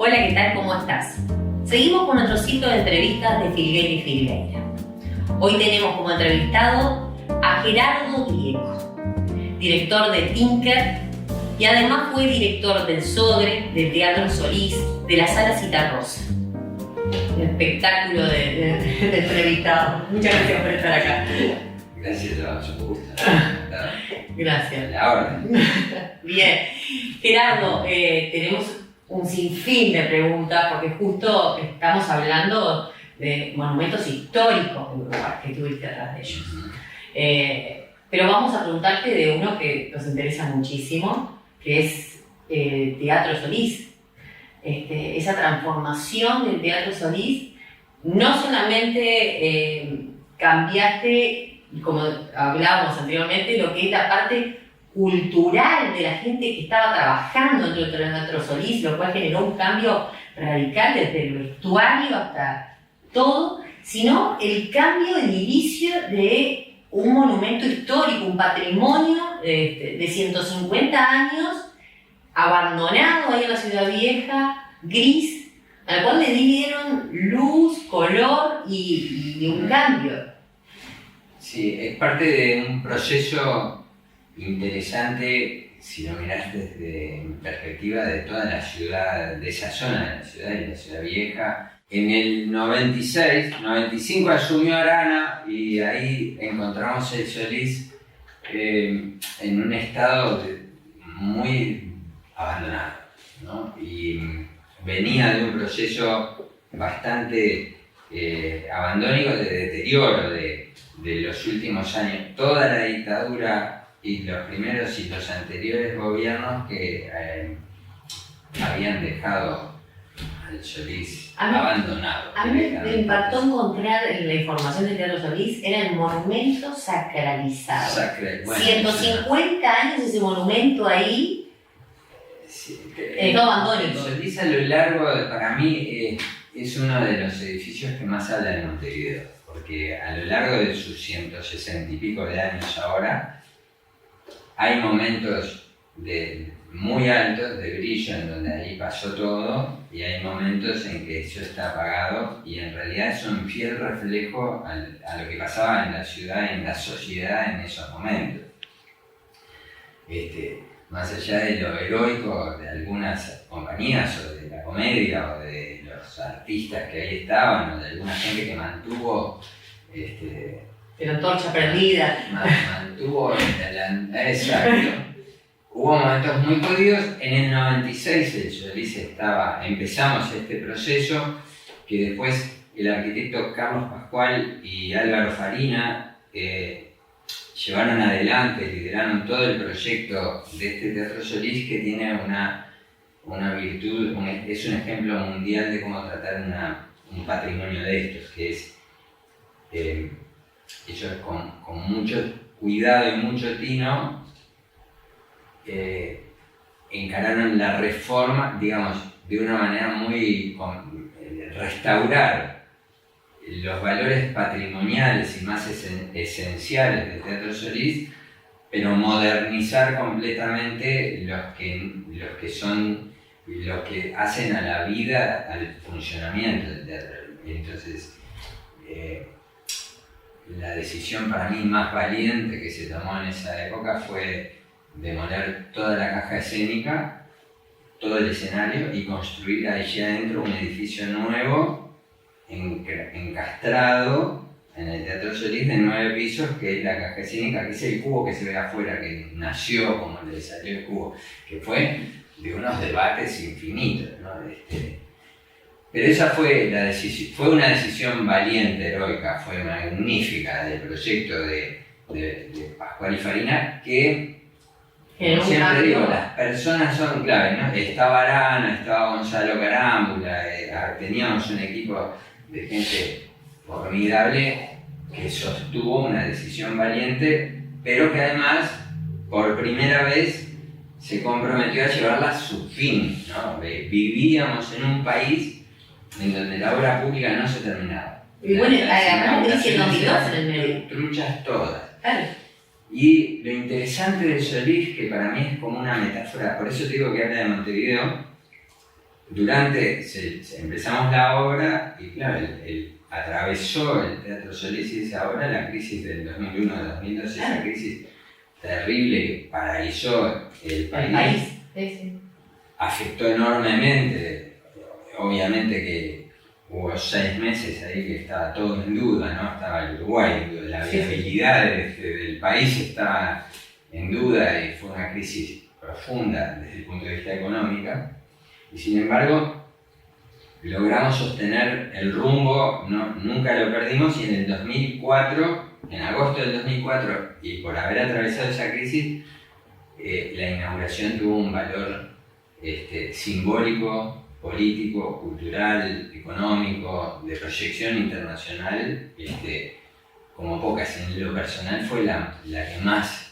Hola, ¿qué tal? ¿Cómo estás? Seguimos con nuestro ciclo de entrevistas de Filgueira y Filgueira. Hoy tenemos como entrevistado a Gerardo Gieco, director de Tinker, y además fue director del Sodre, del Teatro Solís, de la Sala Citarrosa. Un espectáculo de entrevistado. Muchas gracias por estar acá. Gracias, es un gusto. Gracias. La orden. Bien. Gerardo, tenemos un sinfín de preguntas porque justo estamos hablando de monumentos históricos de Uruguay que tuviste atrás de ellos. Pero vamos a preguntarte de uno que nos interesa muchísimo, que es Teatro Solís. Esa transformación del Teatro Solís, no solamente cambiaste, como hablábamos anteriormente, lo que es la parte cultural de la gente que estaba trabajando dentro del Teatro Solís, lo cual generó un cambio radical desde el vestuario hasta todo, sino el cambio de inicio de un monumento histórico, un patrimonio de 150 años, abandonado ahí en la Ciudad Vieja, gris, al cual le dieron luz, color y un cambio. Sí, es parte de un proceso interesante, si lo mirás desde perspectiva de toda la ciudad, de esa zona de la ciudad y la Ciudad Vieja. En el 95 asumió Arana y ahí encontramos el Solís en un estado muy abandonado, ¿no? Y venía de un proceso bastante abandónico, de deterioro de los últimos años. Toda la dictadura y los primeros y los anteriores gobiernos que habían dejado al Solís abandonado. A mí me impactó encontrar en la información del Teatro Solís, era el monumento sacralizado. 150 años ese monumento ahí, todo abandónico. El Solís a lo largo, para mí, es uno de los edificios que más habla de Montevideo, porque a lo largo de sus 160 y pico de años ahora, hay momentos muy altos de brillo en donde ahí pasó todo y hay momentos en que eso está apagado y en realidad es un fiel reflejo a lo que pasaba en la ciudad, en la sociedad en esos momentos. Más allá de lo heroico de algunas compañías o de la comedia o de los artistas que ahí estaban o de alguna gente que mantuvo la antorcha prendida. Mantuvo exacto. Hubo momentos muy jodidos. En el 96 el Solís empezamos este proceso que después el arquitecto Carlos Pascual y Álvaro Farina llevaron adelante, lideraron todo el proyecto de este Teatro Solís, que tiene una virtud, es un ejemplo mundial de cómo tratar un patrimonio de estos, que es ellos con mucho cuidado y mucho tino encararon la reforma, digamos, de una manera muy restaurar los valores patrimoniales y más esenciales del Teatro Solís, pero modernizar completamente los que hacen a la vida, al funcionamiento del teatro. Entonces, la decisión para mí más valiente que se tomó en esa época fue demoler toda la caja escénica, todo el escenario y construir allí adentro un edificio nuevo, encastrado en el Teatro Solís de 9 pisos, que es la caja escénica, que es el cubo que se ve afuera, que nació como le salió el cubo, que fue de unos debates infinitos, ¿no? Pero esa fue la decisión, fue una decisión valiente, heroica, fue magnífica del proyecto de Pascual y Farina, que, como siempre digo, las personas son claves, ¿no? Estaba Arana, estaba Gonzalo Carámbula, teníamos un equipo de gente formidable que sostuvo una decisión valiente, pero que además, por primera vez, se comprometió a llevarla a su fin, ¿no? Vivíamos en un país en donde la obra pública no se terminaba. Y bueno, además de diciendo en el medio. Truchas todas. Claro. Y lo interesante del Solís, que para mí es como una metáfora, por eso te digo que habla de Montevideo, empezamos la obra y claro, atravesó el Teatro Solís y esa obra la crisis del 2001-2002, esa crisis terrible que paralizó el país. Sí. Afectó enormemente, obviamente que hubo 6 meses ahí que estaba todo en duda, ¿no? Estaba el Uruguay en duda, la viabilidad del país estaba en duda y fue una crisis profunda desde el punto de vista económico. Y sin embargo, logramos sostener el rumbo, ¿no? Nunca lo perdimos y en el 2004, en agosto del 2004, y por haber atravesado esa crisis, la inauguración tuvo un valor simbólico, político, cultural, económico, de proyección internacional, como pocas. En lo personal fue la que más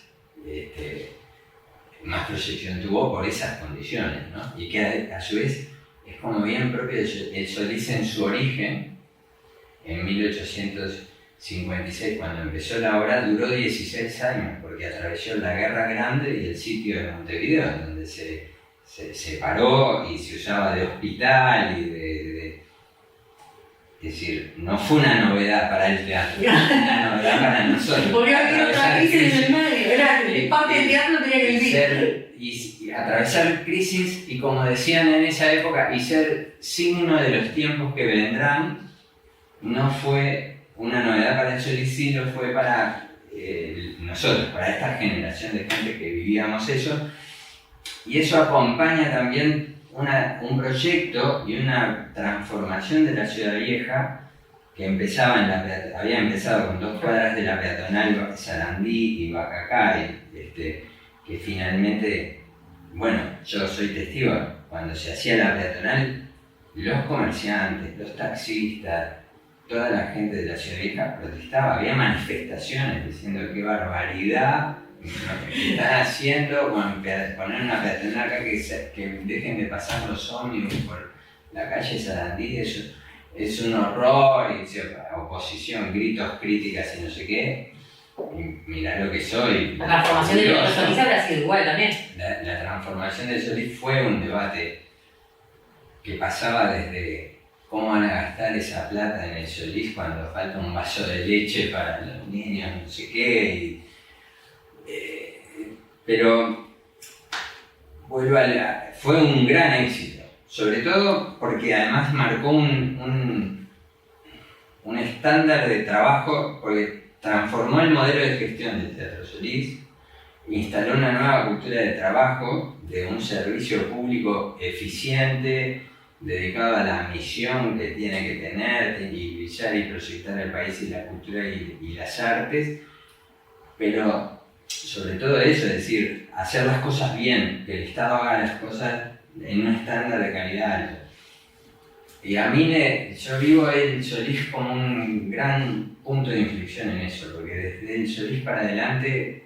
proyección tuvo por esas condiciones, ¿no? Y que a su vez es como bien propio de Solís en su origen, en 1856 cuando empezó la obra, duró 16 años, porque atravesó la Guerra Grande y el sitio de Montevideo, donde se paró y se usaba de hospital y es decir, no fue una novedad para el teatro, fue una novedad para nosotros. Porque había otra crisis en el medio, era el parte del teatro tenía que vivir. Y atravesar crisis y, como decían en esa época, y ser signo de los tiempos que vendrán, no fue una novedad para el Solís, sí lo fue para nosotros, para esta generación de gente que vivíamos eso. Y eso acompaña también un proyecto y una transformación de la Ciudad Vieja que había empezado con 2 cuadras de la peatonal Sarandí y Bacacay, que finalmente, bueno, yo soy testigo, cuando se hacía la peatonal, los comerciantes, los taxistas, toda la gente de la Ciudad Vieja protestaba, había manifestaciones diciendo qué barbaridad lo que están haciendo con poner una peatonal acá, que dejen de pasar los ómnibus por la calle Sarandí, eso es un horror, y oposición, gritos, críticas y no sé qué. Y mirá lo que soy. La transformación de los Solís habrá sido igual también. La transformación del Solís fue un debate que pasaba desde cómo van a gastar esa plata en el Solís cuando falta un vaso de leche para los niños, no sé qué. Pero fue un gran éxito, sobre todo porque además marcó un estándar de trabajo, porque transformó el modelo de gestión del Teatro Solís, instaló una nueva cultura de trabajo, de un servicio público eficiente, dedicado a la misión que tiene que tener, y brillar y proyectar el país y la cultura y las artes, pero sobre todo eso, es decir, hacer las cosas bien, que el Estado haga las cosas en un estándar de calidad alto. Y a mí, yo vivo el Solís como un gran punto de inflexión en eso, porque desde el Solís para adelante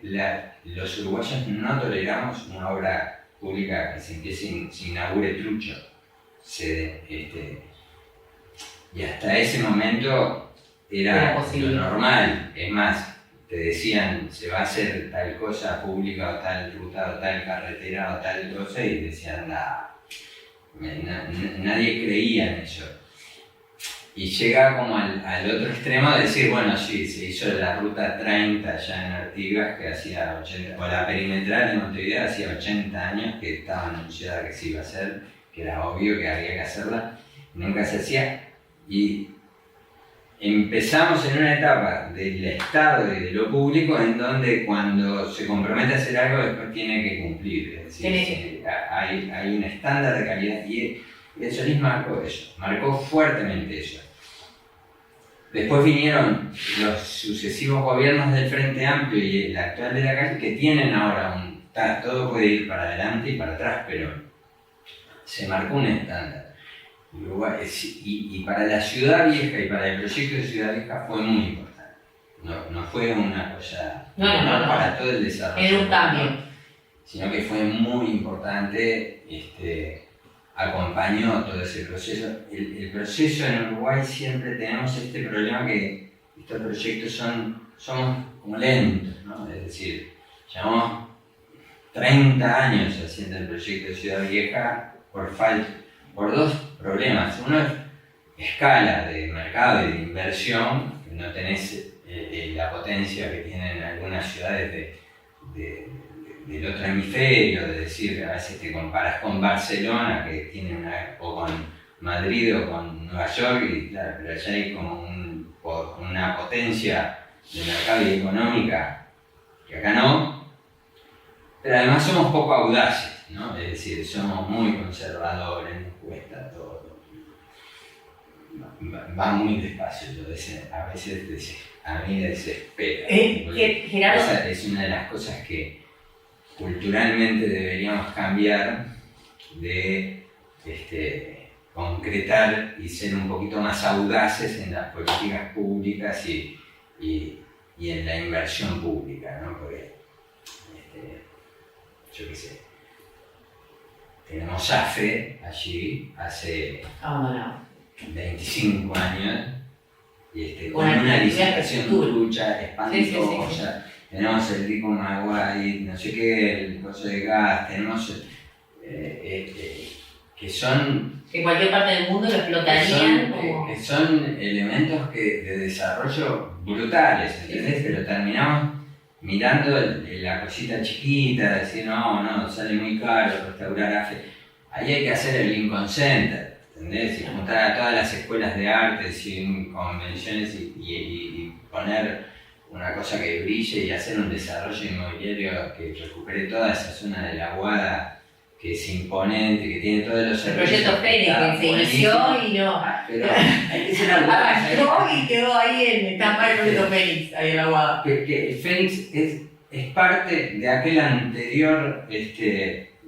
los uruguayos no toleramos una obra pública que se inaugure trucho. Y hasta ese momento era lo normal, es más, te decían se va a hacer tal cosa pública o tal ruta o tal carretera o tal cosa y decían nadie creía en eso. Y llega como al otro extremo de decir, bueno, sí, se hizo la ruta 30 allá en Artigas, que hacía 80, o la perimetral de Montevideo hacía 80 años que estaba anunciada que se iba a hacer, que era obvio que había que hacerla, nunca se hacía. Y empezamos en una etapa del Estado y de lo público en donde cuando se compromete a hacer algo después tiene que cumplir, es decir, hay un estándar de calidad y el Solís marcó eso, marcó fuertemente eso. Después vinieron los sucesivos gobiernos del Frente Amplio y el actual de la Calle, que tienen ahora todo puede ir para adelante y para atrás, pero se marcó un estándar. Y para la Ciudad Vieja y para el proyecto de Ciudad Vieja fue muy importante. No fue una cosa para todo el desarrollo. Era un cambio. Sino que fue muy importante, acompañó todo ese proceso. El proceso en Uruguay siempre tenemos este problema que estos proyectos somos como lentos, ¿no? Es decir, llevamos 30 años haciendo el proyecto de Ciudad Vieja por falta. por dos problemas. Uno es escala de mercado y de inversión, que no tenés la potencia que tienen algunas ciudades del otro hemisferio, de decir, a veces te comparas con Barcelona, que tiene o con Madrid o con Nueva York, y claro, pero allá hay como una potencia de mercado y económica que acá no, pero además somos poco audaces, ¿no? Es decir, somos muy conservadores, nos cuesta todo. Va muy despacio, a veces a mí me desespera. Gerardo, esa es una de las cosas que culturalmente deberíamos cambiar, de concretar y ser un poquito más audaces en las políticas públicas y en la inversión pública, ¿no? Porque, yo qué sé, tenemos AFE allí hace 25 años y con una licitación trucha, espantosa. Tenemos el Rico Maguay, no sé qué, el coso de gas, tenemos que son... Que en cualquier parte del mundo lo explotarían que son elementos de desarrollo brutales, ¿entendés? Pero terminamos mirando la cosita chiquita, decir, no, sale muy caro restaurar AFE. Ahí hay que hacer el Lincoln Center, ¿entendés? Y juntar a todas las escuelas de arte sin convenciones y poner una cosa que brille y hacer un desarrollo inmobiliario que recupere toda esa zona de la Guada, que es imponente, que tiene todos los servicios. El proyecto Fénix, que se inició y no. Pero hay que ser arrancó y quedó ahí en estampa el proyecto Fénix, ahí en la Guada. Que el Fénix es parte de aquel anterior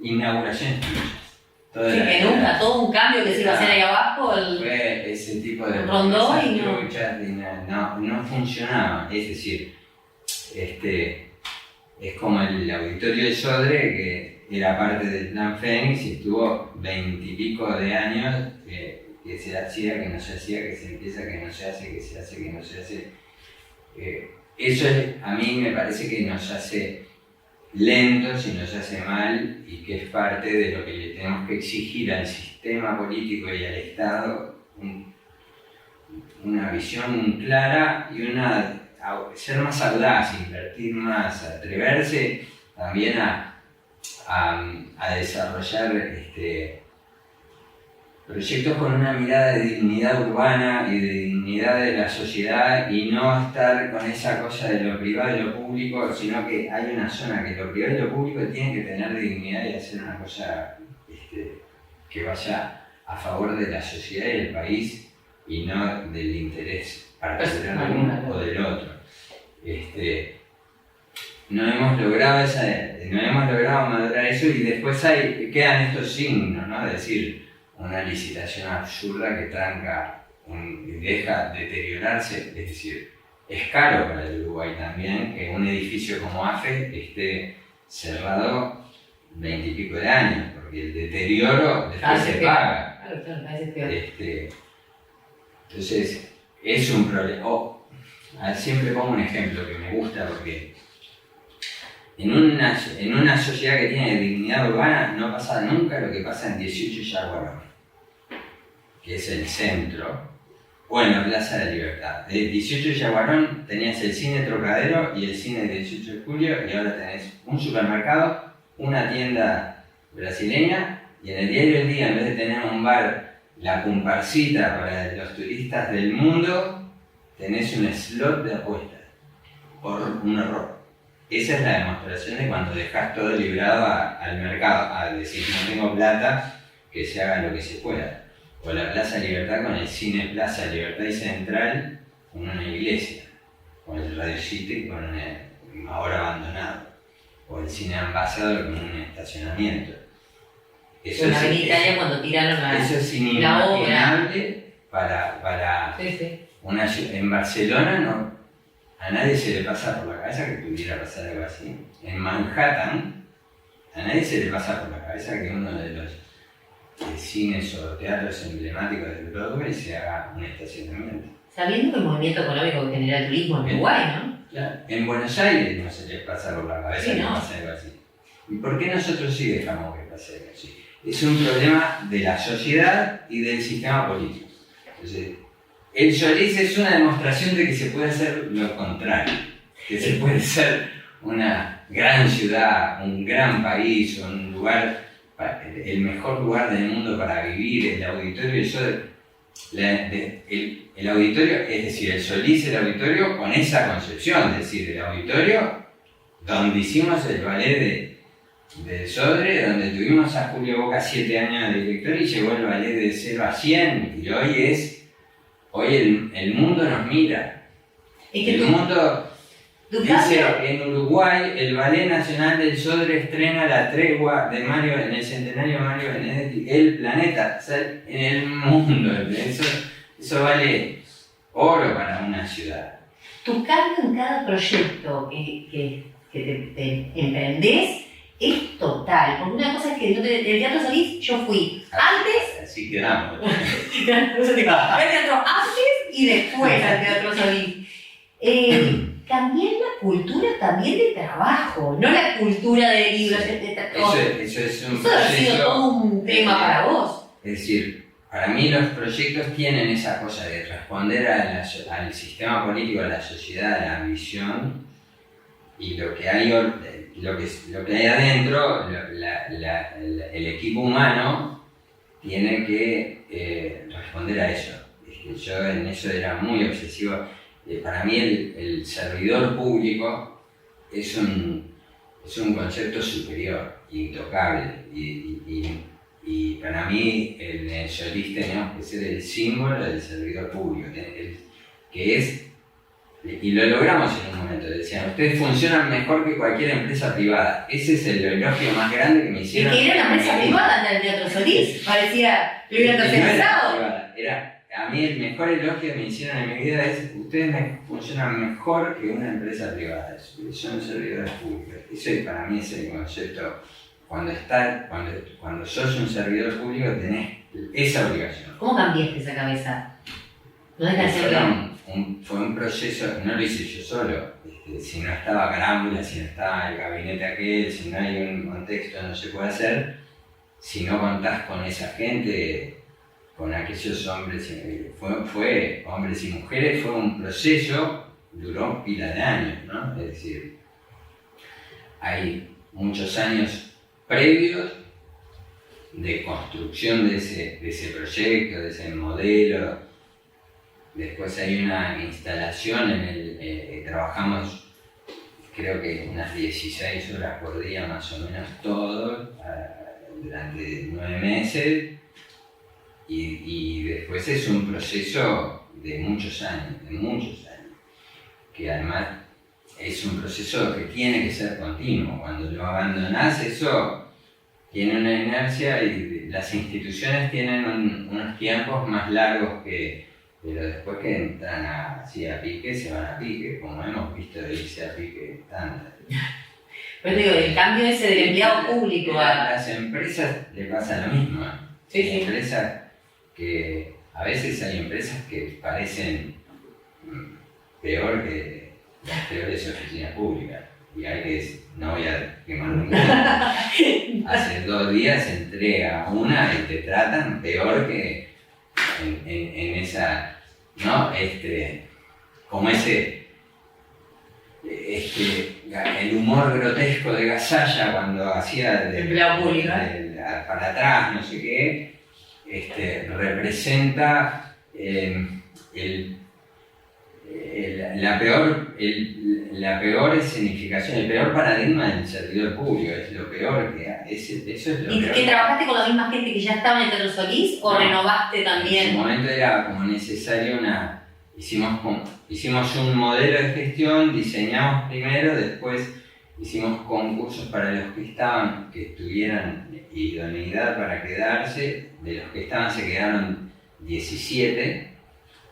inauguración Sí, que nunca, todo un cambio que se iba a hacer ahí abajo. Fue ese tipo de rondó y no funcionaba. Es decir, es como el auditorio de Sodre, que era parte del plan Fénix y estuvo 20 y pico de años que se hacía, que no se hacía, que se empieza, que no se hace, que se hace, que no se hace. Eso a mí me parece que nos hace lentos y nos hace mal, y que es parte de lo que le tenemos que exigir al sistema político y al Estado, una visión clara y ser más audaz, invertir más, atreverse también a desarrollar proyectos con una mirada de dignidad urbana y de dignidad de la sociedad, y no estar con esa cosa de lo privado y lo público, sino que hay una zona que lo privado y lo público tienen que tener dignidad y hacer una cosa que vaya a favor de la sociedad y del país, y no del interés particular de uno o del otro. No hemos logrado madurar eso, y después quedan estos signos, ¿no? Es decir, una licitación absurda que tranca y deja deteriorarse. Es decir, es caro para el Uruguay también que un edificio como AFE esté cerrado 20 y pico de años, porque el deterioro después se paga. Entonces, es un problema. Siempre pongo un ejemplo que me gusta, porque en una sociedad que tiene dignidad urbana no pasa nunca lo que pasa en 18 Yaguarón, que es el centro, o en la Plaza de la Libertad. De 18 Yaguarón tenías el cine Trocadero y el cine 18 de Julio, y ahora tenés un supermercado, una tienda brasileña, y en el diario El Día, en vez de tener un bar, la comparsita para los turistas del mundo, tenés un slot de apuestas, por un error. Esa es la demostración de cuando dejas todo librado al mercado, a decir, no tengo plata, que se haga lo que se pueda. O la Plaza Libertad con el cine Plaza Libertad y Central, con una iglesia, con el Radio City, con ahora abandonado, o el cine Ambasador con un estacionamiento. Eso cuando tiraron eso es inimaginable para una ciudad. En Barcelona a nadie se le pasa por la cabeza que pudiera pasar algo así. En Manhattan, a nadie se le pasa por la cabeza que uno de los cines o teatros emblemáticos de Broadway se haga un estacionamiento. Sabiendo que el movimiento económico que genera el turismo en Uruguay, ¿no? Claro. En Buenos Aires no se les pasa por la cabeza que pase algo así. ¿Y por qué nosotros sí dejamos que pase algo así? es un problema de la sociedad y del sistema político. Entonces, el Solís es una demostración de que se puede hacer lo contrario, que se puede ser una gran ciudad, un gran país, un lugar, el mejor lugar del mundo para vivir, el auditorio. El auditorio, es decir, el Solís, el auditorio con esa concepción, es decir, el auditorio donde hicimos el ballet de Sodre, donde tuvimos a Julio Boca 7 años de director y llegó el ballet de 0 a 100, y hoy el mundo nos mira. El mundo dice, en Uruguay el Ballet Nacional del Sodre estrena La Tregua de Mario, en el centenario de Mario Benedetti, El Planeta, o sea, en el mundo. Eso vale oro para una ciudad. Tu cambio en cada proyecto que te emprendés es total, porque una cosa es que el Teatro Solís yo fui antes. Así quedamos. El teatro antes y después al Teatro Solís. También la cultura también de trabajo, no la cultura de libros. Eso es un proceso. Ha sido todo un tema para vos. Es decir, para mí los proyectos tienen esa cosa de responder al sistema político, a la sociedad, a la visión, y lo que hay adentro, el equipo humano tiene que responder a eso. Yo en eso era muy obsesivo. Para mí el servidor público es un concepto superior, intocable, y para mí el Solís tenemos que ser el símbolo del servidor público, que es, y lo logramos en un momento, decían, ustedes funcionan mejor que cualquier empresa privada. Ese es el elogio más grande que me hicieron. Es que era una empresa privada en el Teatro Solís, parecía que hubiera tercerizado. A mí el mejor elogio que me hicieron en mi vida es, ustedes funcionan mejor que una empresa privada, son servidores públicos. Eso para mí es el concepto. Cuando sos un servidor público tenés esa obligación. ¿Cómo cambiaste esa cabeza? No deja de ser fue un proceso, no lo hice yo solo. Si no estaba Carámbula, si no estaba el gabinete aquel, si no hay un contexto, no se puede hacer. Si no contás con esa gente, con aquellos hombres, fue hombres y mujeres, fue un proceso, duró pila de años, ¿no? Es decir, hay muchos años previos de construcción de ese proyecto, de ese modelo. Después hay una instalación trabajamos creo que unas 16 horas por día más o menos todos, durante 9 meses. Y después es un proceso de muchos años, que además es un proceso que tiene que ser continuo. Cuando lo abandonás, eso tiene una inercia y las instituciones tienen unos tiempos más largos pero después que entran a pique, se van a pique, como hemos visto irse a pique tantas. Pero digo, el cambio ese del empleado público a las empresas le pasa lo mismo. Sí. Empresas que a veces hay empresas que parecen peor que las peores oficinas públicas. Y no voy a quemar ninguna. Hace 2 días entré a una y te tratan peor que en esa, ¿no? Como el humor grotesco de Gasalla cuando hacía empleado público, para atrás, no sé qué. Representa la peor escenificación, el peor paradigma del servidor público, es lo peor que hay. Eso es lo ¿Y peor. que trabajaste con la misma gente que ya estaba en el Teatro Solís o renovaste también? En ese momento era como necesario hicimos un modelo de gestión, diseñamos primero, después hicimos concursos para los que tuvieran idoneidad para quedarse. De los que estaban se quedaron 17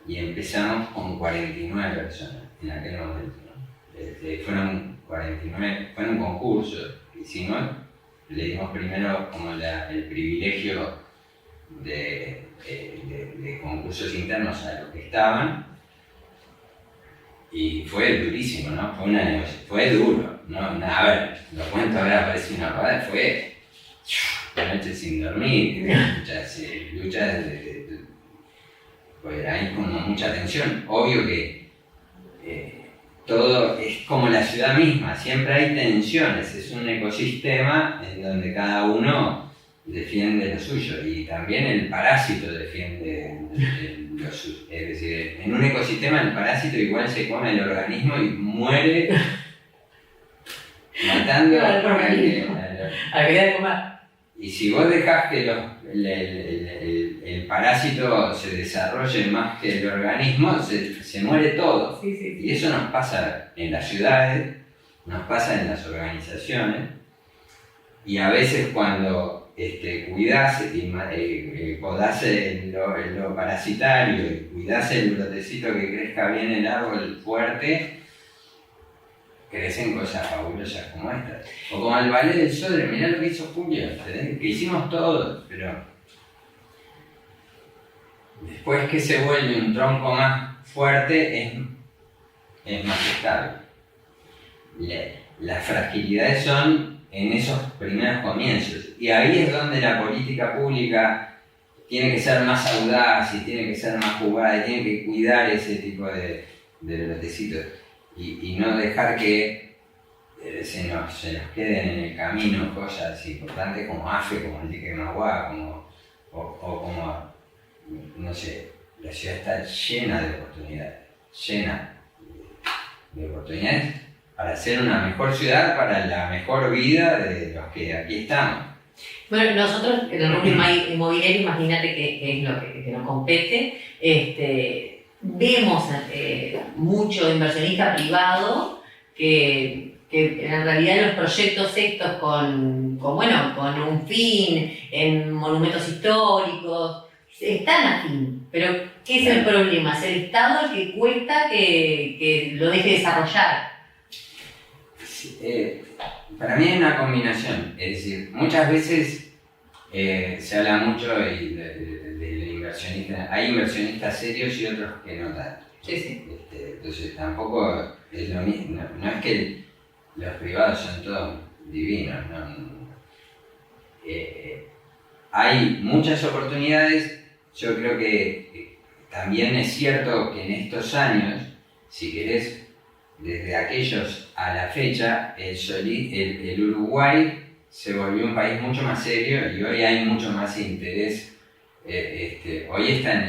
y empezamos con 49 personas en aquel momento, ¿no? Fueron 49, fue un concurso que hicimos, le dimos primero como el privilegio de concursos internos a los que estaban, y fue durísimo, ¿no? Fue duro, ¿no? A ver, lo cuento ahora, parece una pavada, fue noches sin dormir, luchas pues hay como mucha tensión. Obvio que todo es como la ciudad misma, siempre hay tensiones, es un ecosistema en donde cada uno defiende lo suyo y también el parásito defiende lo suyo. Es decir, en un ecosistema el parásito igual se come el organismo y muere matando al organismo. A la que de comer. Y si vos dejás que el parásito se desarrolle más que el organismo, se muere todo. Sí. Y eso nos pasa en las ciudades, nos pasa en las organizaciones, y a veces cuando cuidás y podás lo parasitario y cuidás el brotecito que crezca bien el árbol fuerte, crecen cosas fabulosas como estas. O como el ballet del Sodre, mirá lo que hizo Julio, que hicimos todos, pero después que se vuelve un tronco más fuerte es más estable. Las fragilidades son en esos primeros comienzos, y ahí es donde la política pública tiene que ser más audaz y tiene que ser más jugada y tiene que cuidar ese tipo de brotecitos. Y no dejar que se nos queden en el camino cosas importantes como AFE, como el dique de Maguá, o como, no sé, la ciudad está llena de oportunidades para ser una mejor ciudad, para la mejor vida de los que aquí estamos. Bueno, nosotros en el rubro inmobiliario, imagínate que es lo que nos compete, vemos mucho inversionista privado que en realidad los proyectos estos con un fin, en monumentos históricos, están a fin. Pero ¿qué es el problema? Es el Estado el que cuesta que lo deje desarrollar. Para mí hay una combinación, es decir, muchas veces se habla mucho del inversionista, hay inversionistas serios y otros que no tanto. Sí. Entonces tampoco es lo mismo, no es que los privados son todos divinos, ¿no? Hay muchas oportunidades. Yo creo que también es cierto que en estos años, si querés, desde aquellos a la fecha, el Uruguay se volvió un país mucho más serio y hoy hay mucho más interés. Hoy está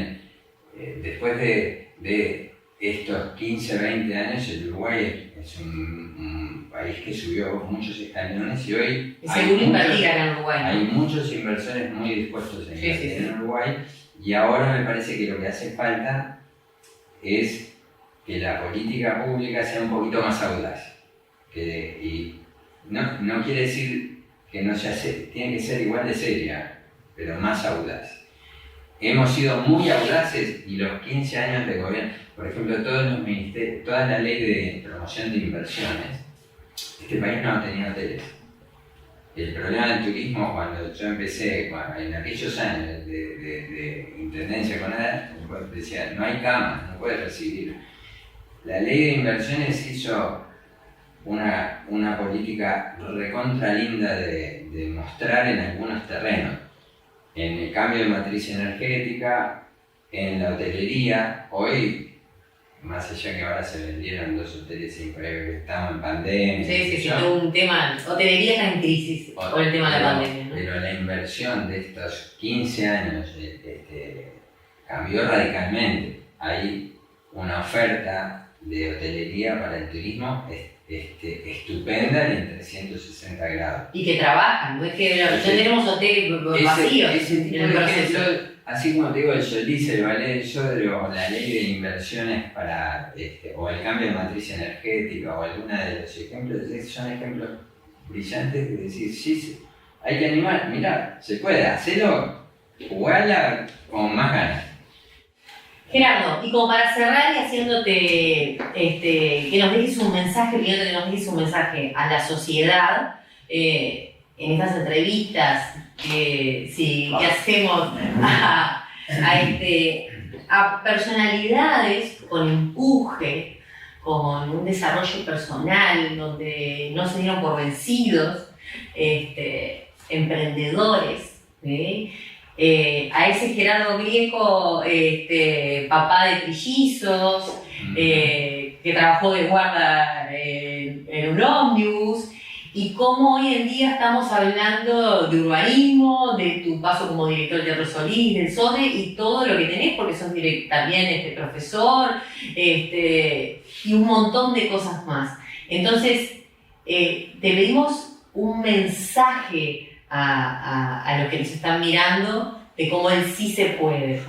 después de estos 15, 20 años, el Uruguay es un país que subió muchos escalones y hoy hay muchos inversores muy dispuestos a invertir en Uruguay, y ahora me parece que lo que hace falta es que la política pública sea un poquito más audaz. Y no quiere decir que no sea seria, tiene que ser igual de seria, pero más audaz. Hemos sido muy audaces y los 15 años de gobierno, por ejemplo, todos los ministerios, toda la ley de promoción de inversiones, este país no tenía hoteles. El problema del turismo, cuando yo empecé, en aquellos años de intendencia con ADA, decía, no hay camas, no puedes recibir. La ley de inversiones hizo una política recontra linda de mostrar en algunos terrenos, en el cambio de matriz energética, en la hotelería. Hoy, más allá que ahora se vendieron 2 hoteles increíbles, que estamos en pandemia. Sí, tuvo un tema, hotelería está en crisis por el tema de la pandemia, ¿no? Pero la inversión de estos 15 años cambió radicalmente. Hay una oferta de hotelería para el turismo estupenda y en 360 grados. Y que trabajan, no es que ya tenemos hoteles vacíos. Ese tipo de ejemplo, así como te digo, el Solís, el Ballet del Sodre, o la ley de inversiones para, o el cambio de matriz energética, o alguna de los ejemplos, son ejemplos brillantes de decir, sí, hay que animar, mirá, se puede, hacerlo, jugarla con más ganas. Gerardo, y como para cerrar y haciéndote que nos dejes un mensaje, pidiéndote que nos dejes un mensaje a la sociedad, en estas entrevistas que hacemos a personalidades con empuje, con un desarrollo personal, donde no se dieron por vencidos, emprendedores, ¿sí? A ese Gerardo Grieco, papá de trillizos, que trabajó de guarda en un ómnibus, y cómo hoy en día estamos hablando de urbanismo, de tu paso como director del Teatro Solís, del SODE y todo lo que tenés, porque sos también profesor, y un montón de cosas más. Entonces, te pedimos un mensaje a los que nos están mirando de cómo el sí se puede.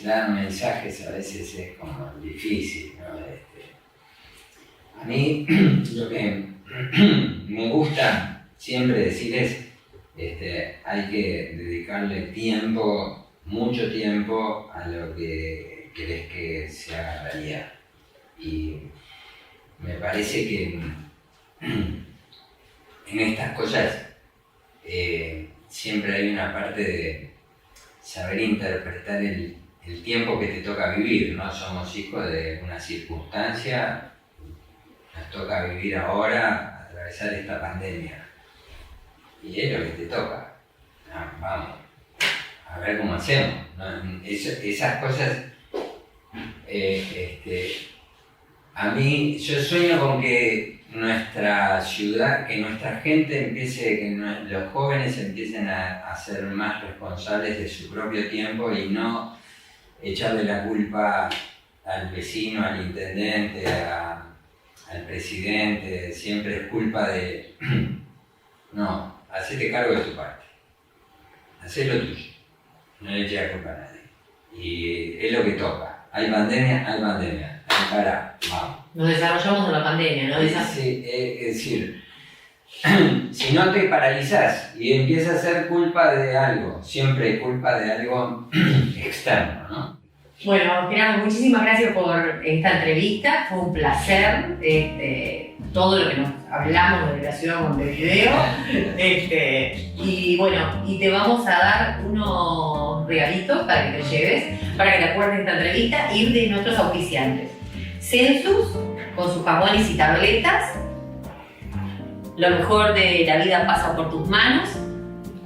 Dar mensajes a veces es como difícil, ¿no? A mí lo que me gusta siempre decir es hay que dedicarle tiempo, mucho tiempo a lo que querés que se haga realidad. Y me parece que en estas cosas siempre hay una parte de saber interpretar el tiempo que te toca vivir, ¿no? Somos hijos de una circunstancia, nos toca vivir ahora, atravesar esta pandemia. Y es lo que te toca. Vamos, a ver cómo hacemos, ¿no? Esas cosas, a mí, yo sueño con que nuestra ciudad, que nuestra gente empiece, que los jóvenes empiecen a ser más responsables de su propio tiempo y no echarle la culpa al vecino, al intendente, al presidente. Siempre es culpa de... No, hacete cargo de tu parte, hacé lo tuyo, no le eches la culpa a nadie. Y es lo que toca. Hay pandemia, pará, vamos. Nos desarrollamos en la pandemia, ¿no? Sí, es decir, si no te paralizás y empieza a ser culpa de algo, siempre culpa de algo externo, ¿no? Bueno, Gerardo, muchísimas gracias por esta entrevista, fue un placer, todo lo que nos hablamos de la ciudad de Montevideo, y bueno, y te vamos a dar unos regalitos para que te lleves, para que te acuerdes de esta entrevista y de nuestros auspiciantes. Census, con sus jamones y tabletas, lo mejor de la vida pasa por tus manos,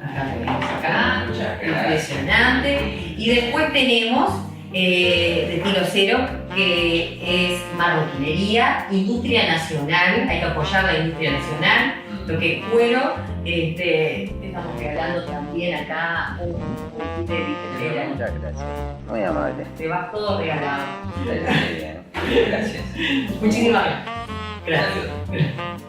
acá tenemos acá, impresionante, y después tenemos de Tiro Cero, que es marroquinería, industria nacional, hay que apoyar la industria nacional, lo que es cuero, estamos regalando también acá un kit de bicicleta. Muchas gracias, muy amable. Te va todo regalado. Gracias. Muchísimas gracias. Gracias.